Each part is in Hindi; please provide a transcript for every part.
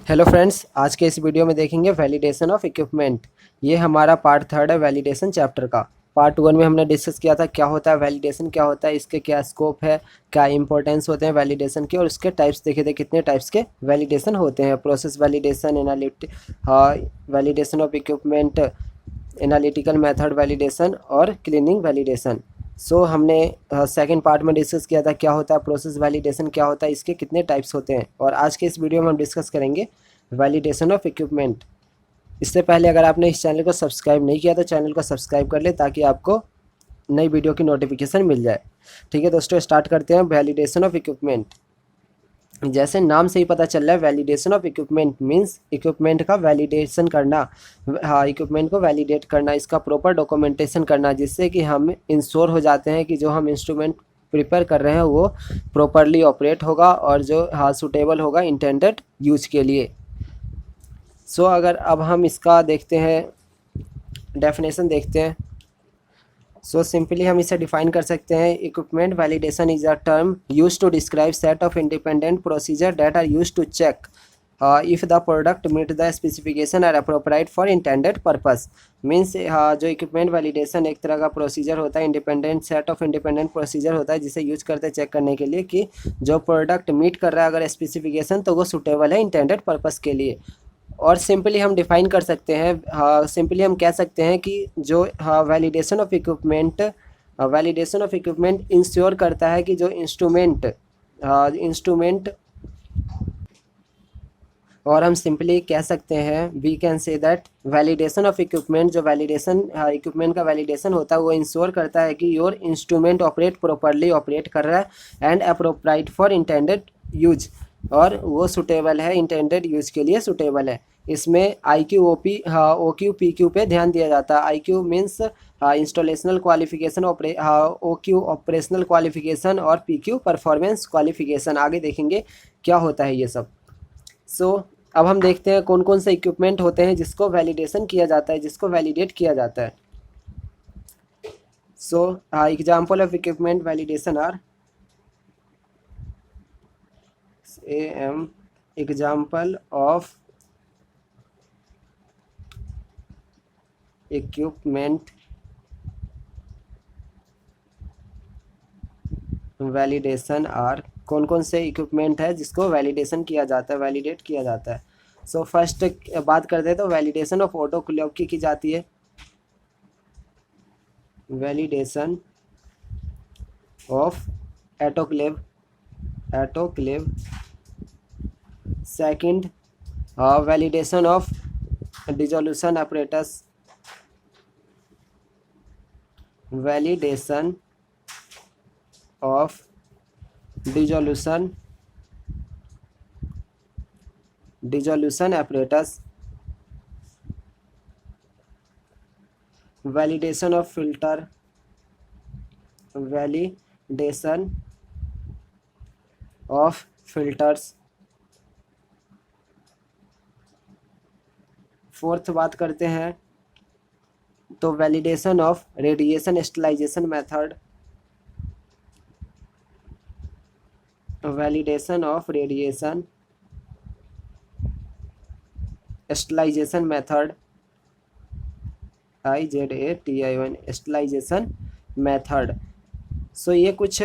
हेलो फ्रेंड्स, आज के इस वीडियो में देखेंगे वैलिडेशन ऑफ इक्विपमेंट। ये हमारा पार्ट थर्ड है वैलिडेशन चैप्टर का। पार्ट वन में हमने डिस्कस किया था क्या होता है वैलिडेशन, क्या होता है, इसके क्या स्कोप है, क्या इंपॉर्टेंस होते हैं वैलिडेशन के, और इसके टाइप्स देखे थे कितने टाइप्स के वैलिडेशन होते हैं। Process validation, validation of equipment, analytical method validation और क्लीनिंग वैलिडेशन। सो हमने सेकंड पार्ट में डिस्कस किया था क्या होता है प्रोसेस वैलिडेशन, क्या होता है, इसके कितने टाइप्स होते हैं। और आज के इस वीडियो में हम डिस्कस करेंगे वैलिडेशन ऑफ इक्विपमेंट। इससे पहले अगर आपने इस चैनल को सब्सक्राइब नहीं किया तो चैनल को सब्सक्राइब कर ले ताकि आपको नई वीडियो की नोटिफिकेशन मिल जाए। ठीक है दोस्तों, स्टार्ट करते हैं वैलिडेशन ऑफ इक्विपमेंट। जैसे नाम से ही पता चल रहा है validation of equipment means equipment का वैलिडेशन करना। हाँ, इक्विपमेंट को वैलिडेट करना, इसका प्रॉपर डॉक्यूमेंटेशन करना, जिससे कि हम इंश्योर हो जाते हैं कि जो हम इंस्ट्रूमेंट प्रिपेयर कर रहे हैं वो प्रॉपरली ऑपरेट होगा और जो हाँ सूटेबल होगा इंटेंडेड यूज के लिए। सो अगर अब हम इसका देखते हैं, डेफिनेशन देखते हैं। सो सिंपली हम इसे डिफाइन कर सकते हैं, equipment validation is a term use to describe set of independent procedure that are use to check if the product meet the specification are appropriate for intended purpose. Means जो इक्विपमेंट वैलिडेशन एक तरह का प्रोसीजर होता है, independent set of independent procedure होता है जिसे यूज करते हैं चेक करने के लिए कि जो प्रोडक्ट मीट कर रहा है अगर स्पेसिफिकेशन तो वो सुटेबल है इंटेंडेड पर्पस के लिए। और सिंपली हम डिफाइन कर सकते हैं, हाँ सिंपली हम कह सकते हैं कि जो हाँ वैलिडेशन ऑफ इक्विपमेंट इंश्योर करता है कि जो इंस्ट्रूमेंट और हम सिंपली कह सकते हैं we can say that validation of equipment, जो वैलिडेशन इक्विपमेंट का वैलिडेशन होता है वो इंश्योर करता है कि योर इंस्ट्रूमेंट प्रॉपरली ऑपरेट कर रहा है and appropriate for intended use, और वो सुटेबल है इंटेंडेड यूज के लिए सुटेबल है। इसमें IQ OQ PQ पे ध्यान दिया जाता है। IQ means installational qualification, OQ operational qualification और PQ परफॉर्मेंस क्वालिफिकेशन। आगे देखेंगे क्या होता है ये सब। सो अब हम देखते हैं कौन कौन से इक्विपमेंट होते हैं जिसको वैलिडेशन किया जाता है, जिसको वैलिडेट किया जाता है। So example of equipment validation are example of equipment validation are, कौन कौन से इक्विपमेंट है जिसको वैलिडेशन किया जाता है, वैलिडेट किया जाता है। सो फर्स्ट बात करते हैं तो वैलिडेशन ऑफ ऑटोक्लेव की जाती है, validation of autoclave. Second validation of dissolution apparatus, validation of dissolution apparatus, validation of filter, validation of filters. Fourth बात करते हैं तो validation of radiation sterilization method, validation of radiation sterilization method, IZATION sterilization method. So ये कुछ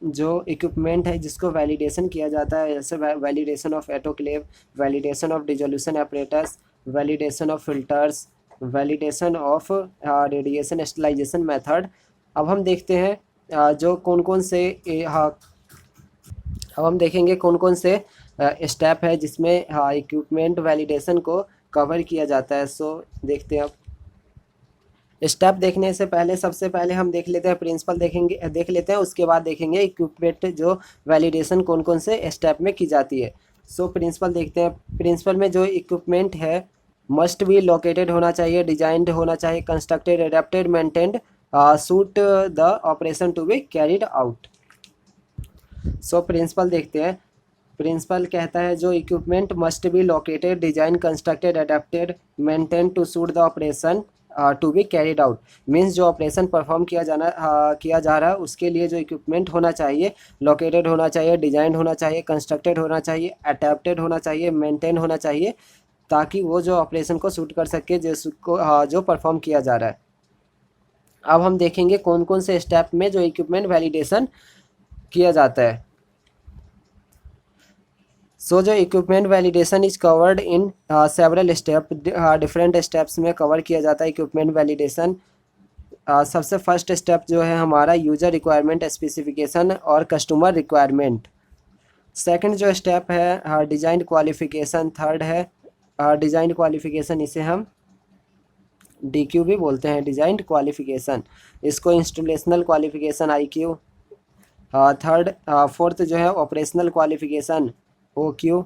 जो इक्विपमेंट है जिसको वैलिडेशन किया जाता है, जैसे validation of autoclave, validation of dissolution apparatus, validation of filters, validation of radiation sterilization method. अब हम देखते हैं जो कौन कौन से अब हम देखेंगे कौन कौन से स्टेप है जिसमें इक्विपमेंट वैलिडेशन को कवर किया जाता है। सो देखते हैं। अब स्टेप देखने से पहले सबसे पहले हम देख लेते हैं प्रिंसिपल, देख लेते हैं, उसके बाद देखेंगे इक्विपमेंट जो वैलिडेशन कौन कौन से स्टेप में की जाती है। सो प्रिंसिपल देखते हैं। प्रिंसिपल में जो इक्विपमेंट है मस्ट बी लोकेटेड होना चाहिए, डिजाइंड होना चाहिए, constructed, adapted, maintained, suit the operation to be carried out. So principle देखते हैं। प्रिंसिपल कहता है जो equipment must be located, design, constructed, adapted, maintain to suit the operation to be carried out, means जो ऑपरेशन परफॉर्म किया जा रहा है उसके लिए जो इक्विपमेंट होना चाहिए, लोकेटेड होना चाहिए, डिजाइंड होना चाहिए, कंस्ट्रक्टेड होना चाहिए, अडेप्टेड होना चाहिए, मेंटेन होना चाहिए, ताकि वो जो ऑपरेशन को सूट कर सके जिसको जो परफॉर्म किया जा रहा है। अब हम देखेंगे कौन कौन से स्टेप में जो इक्विपमेंट वैलिडेशन किया जाता है। सो जो equipment validation is covered in several step, different steps में कवर किया जाता है इक्विपमेंट वैलिडेशन। सबसे फर्स्ट स्टेप जो है हमारा यूजर रिक्वायरमेंट स्पेसिफिकेशन और कस्टमर रिक्वायरमेंट। सेकंड जो स्टेप है डिज़ाइन क्वालिफिकेशन। थर्ड है डिज़ाइन क्वालिफिकेशन, इसे हम DQ भी बोलते हैं, डिज़ाइन क्वालिफिकेशन। इसको इंस्टॉलेशनल क्वालिफिकेशन IQ। फोर्थ जो है ऑपरेशनल क्वालिफिकेशन OQ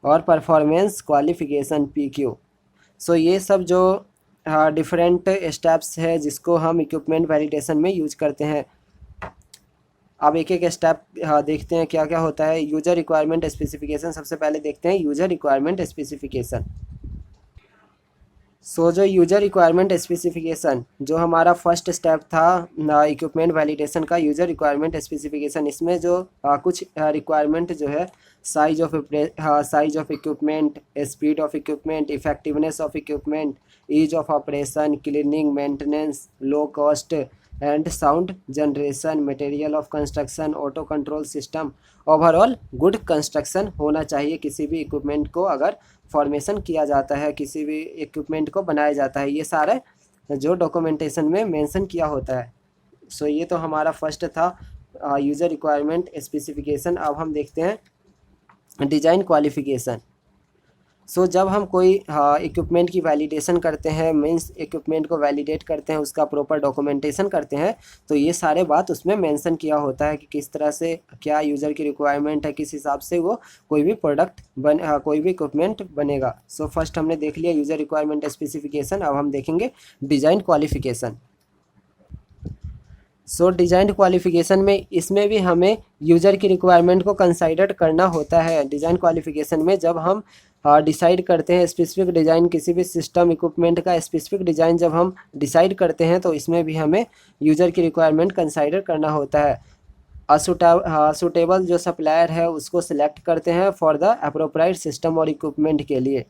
और परफॉर्मेंस क्वालिफिकेशन PQ। सो ये सब जो डिफरेंट स्टेप्स है जिसको हम इक्विपमेंट वैलिडेशन में यूज करते हैं। अब एक एक स्टेप देखते हैं क्या क्या होता है। यूजर रिक्वायरमेंट स्पेसिफिकेशन, सबसे पहले देखते हैं यूजर रिक्वायरमेंट स्पेसिफिकेशन। सो जो यूजर रिक्वायरमेंट स्पेसिफिकेशन जो हमारा फर्स्ट स्टेप था इक्विपमेंट वैलिडेशन का, यूजर रिक्वायरमेंट स्पेसिफिकेशन, इसमें जो कुछ रिक्वायरमेंट जो है size of equipment, speed of equipment, effectiveness of equipment, ease of operation, cleaning, maintenance, low cost and sound generation, material of construction, auto control system, overall good construction होना चाहिए किसी भी इक्विपमेंट को अगर फॉर्मेशन किया जाता है, किसी भी इक्विपमेंट को बनाया जाता है। ये सारे जो डॉक्यूमेंटेशन में मेंशन किया होता है। सो ये तो हमारा फर्स्ट था यूज़र रिक्वायरमेंट स्पेसिफिकेशन। अब हम देखते हैं डिज़ाइन क्वालिफिकेशन। सो जब हम कोई इक्विपमेंट की वैलिडेशन करते हैं, मीन्स इक्विपमेंट को वैलिडेट करते हैं, उसका प्रॉपर डॉक्यूमेंटेशन करते हैं, तो ये सारे बात उसमें मेंशन किया होता है कि किस तरह से क्या यूज़र की रिक्वायरमेंट है, किस हिसाब से वो कोई भी प्रोडक्ट कोई भी इक्विपमेंट बनेगा। सो फर्स्ट हमने देख लिया यूज़र रिक्वायरमेंट स्पेसिफिकेशन। अब हम देखेंगे डिज़ाइन क्वालिफिकेशन। सो डिज़ाइन क्वालिफिकेशन में इसमें भी हमें यूज़र की रिक्वायरमेंट को कंसाइडर करना होता है। डिज़ाइन क्वालिफिकेशन में जब हम डिसाइड करते हैं स्पेसिफिक डिज़ाइन, किसी भी सिस्टम इक्विपमेंट का स्पेसिफिक डिज़ाइन जब हम डिसाइड करते हैं तो इसमें भी हमें यूज़र की रिक्वायरमेंट कंसाइडर करना होता है। सुटेबल जो सप्लायर है उसको सिलेक्ट करते हैं फॉर द अप्रोप्राइट सिस्टम और इक्विपमेंट के लिए।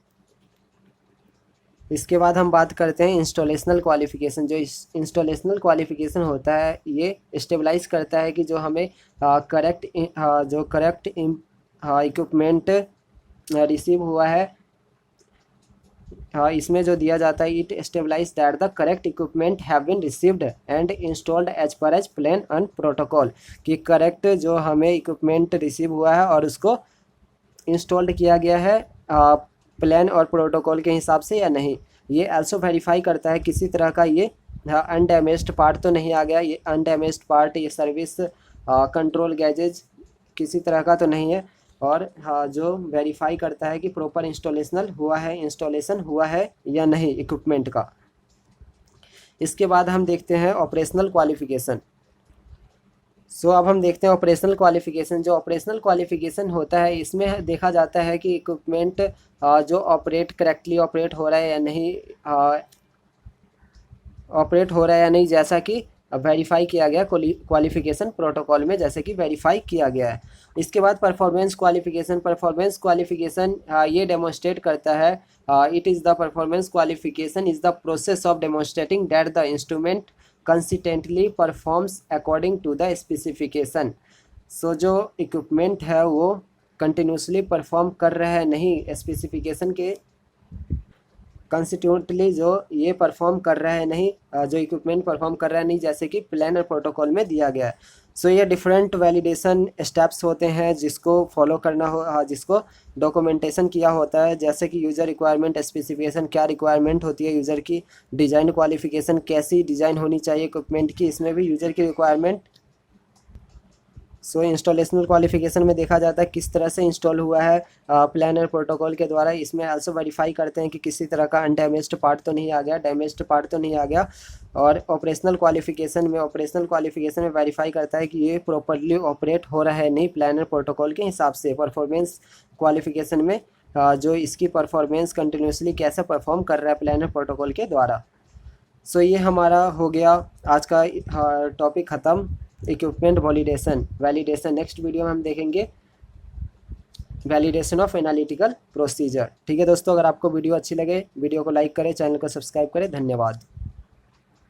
इसके बाद हम बात करते हैं इंस्टॉलेशनल क्वालिफिकेशन। जो इंस्टॉलेशनल क्वालिफिकेशन होता है ये स्टेबलाइज करता है कि जो हमें करेक्ट इक्विपमेंट रिसीव हुआ है, इसमें जो दिया जाता है, it stabilize that the correct equipment have been received and installed as per as plan and protocol, कि करेक्ट जो हमें इक्विपमेंट रिसीव हुआ है और उसको इंस्टॉल्ड किया गया है प्लान और प्रोटोकॉल के हिसाब से या नहीं। ये आल्सो वेरीफाई करता है किसी तरह का ये अनडैमेज्ड पार्ट तो नहीं आ गया, ये अनडैमेज्ड पार्ट, ये सर्विस कंट्रोल गैजेज किसी तरह का तो नहीं है। और जो वेरीफाई करता है कि प्रॉपर इंस्टॉलेशन हुआ है या नहीं इक्विपमेंट का। इसके बाद हम देखते हैं ऑपरेशनल क्वालिफिकेशन। सो अब हम देखते हैं ऑपरेशनल क्वालिफिकेशन। जो ऑपरेशनल क्वालिफिकेशन होता है इसमें देखा जाता है कि इक्विपमेंट जो करेक्टली ऑपरेट हो रहा है या नहीं, जैसा कि वेरीफाई किया गया क्वालिफिकेशन प्रोटोकॉल में, जैसे कि वेरीफाई किया गया है। इसके बाद परफॉर्मेंस क्वालिफिकेशन ये डेमोन्स्ट्रेट करता है, it is the performance qualification is the process of demonstrating that the instrument consistently performs according to the specification. So जो इक्विपमेंट है वो कंटिन्यूसली परफॉर्म कर रहा है नहीं, स्पेसिफिकेशन के कंसिस्टेंटली जो ये परफॉर्म कर रहा है नहीं, जो इक्विपमेंट परफॉर्म कर रहा है नहीं, जैसे कि प्लान और प्रोटोकॉल में दिया गया है। सो ये डिफरेंट वैलिडेशन स्टेप्स होते हैं जिसको फॉलो करना हो, जिसको डॉक्यूमेंटेशन किया होता है, जैसे कि यूज़र रिक्वायरमेंट स्पेसिफिकेशन, क्या रिक्वायरमेंट होती है यूज़र की, डिज़ाइन क्वालिफिकेशन, कैसी डिज़ाइन होनी चाहिए इक्विपमेंट की, इसमें भी यूज़र की रिक्वायरमेंट। सो इंस्टॉलेशनल क्वालिफिकेशन में देखा जाता है किस तरह से इंस्टॉल हुआ है प्लान और प्रोटोकॉल के द्वारा। इसमें आल्सो वेरीफाई करते हैं कि किसी तरह का अनडैमेज्ड पार्ट तो नहीं आ गया, डैमेज्ड पार्ट तो नहीं आ गया। और ऑपरेशनल क्वालिफिकेशन में वेरीफाई करता है कि ये प्रॉपरली ऑपरेट हो रहा है नहीं प्लान और प्रोटोकॉल के हिसाब से। परफॉर्मेंस क्वालिफिकेशन में जो इसकी परफॉर्मेंस कंटिन्यूसली कैसे परफॉर्म कर रहा है प्लान और प्रोटोकॉल के द्वारा। सो ये हमारा हो गया आज का टॉपिक ख़त्म, इक्विपमेंट वैलिडेशन। नेक्स्ट वीडियो में हम देखेंगे वैलिडेशन ऑफ एनालिटिकल प्रोसीजर। ठीक है दोस्तों, अगर आपको वीडियो अच्छी लगे वीडियो को लाइक करें, चैनल को सब्सक्राइब करें। धन्यवाद।